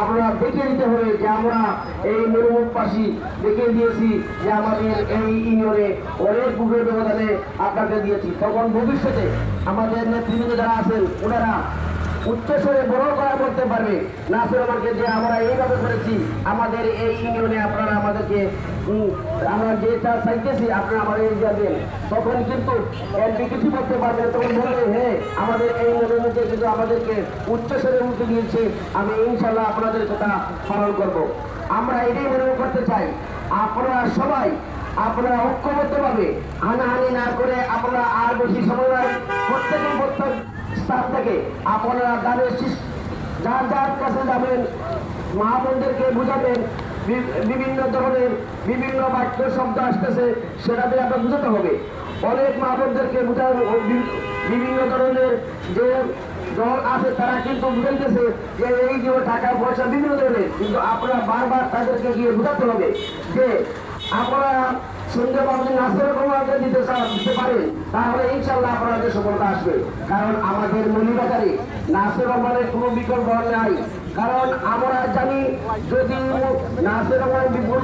আমরা দেখে দিতে হবে যে আমরা এই নিরুপাসী দেখে দিয়েছি যে আমাদের এই ইউনিয়নে অনেক বুকের ব্যবধানে আপনাকে দিয়েছি। তখন ভবিষ্যতে আমাদের নেতৃবৃন্দ যারা আছেন ওনারা উচ্চস্বরে বড় করা করতে পারবে নাসির রহমানকে যে আমরা এইভাবে করেছি আমাদের এই ইউনিয়নে আপনারা আমাদেরকে আমরা যেটা চাইতেছি আপনারা আমাদের যাবেন, তখন কিন্তু এমপি কিছু করতে পারবে। তখন বলবে হ্যাঁ আমাদের এই মনের মধ্যে কিন্তু আমাদেরকে উচ্চস্বরে উঠে দিয়েছে, আমি ইনশাল্লাহ আপনাদের কথা পালন করব। আমরা এটাই মনে করতে চাই আপনারা সবাই আপনারা ঐক্যবদ্ধভাবে হানাহানি না করে আপনারা আর বেশি সময় প্রত্যেক স্থান থেকে আপনারা গানের যার যার কাছে যাবেন মা বোনদেরকে বুঝাবেন বিভিন্ন ধরনের বিভিন্ন বাক্য শব্দ আসতেছে সেটাতে আপনার বুঝাতে হবে। অনেক মা বোনদেরকে বুঝানো বিভিন্ন ধরনের যে দল আছে তারা কিন্তু বুঝাইতেছে যে এই যে টাকা পয়সা বিভিন্ন ধরনের, কিন্তু আপনারা বারবার তাদেরকে গিয়ে বুঝাতে হবে যে আপনারা সুন্দর আপনি নাসির রহমানকে দিতে পারেন, তাহলে ইনশাল্লাহ আপনাদের সফলতা আসবে। কারণ আমাদের মৌলিবাজারে নাসির রহমানের কোনো বিকল্প নাই। কারণ আমরা জানি যদি নাসির রহমান বিপুল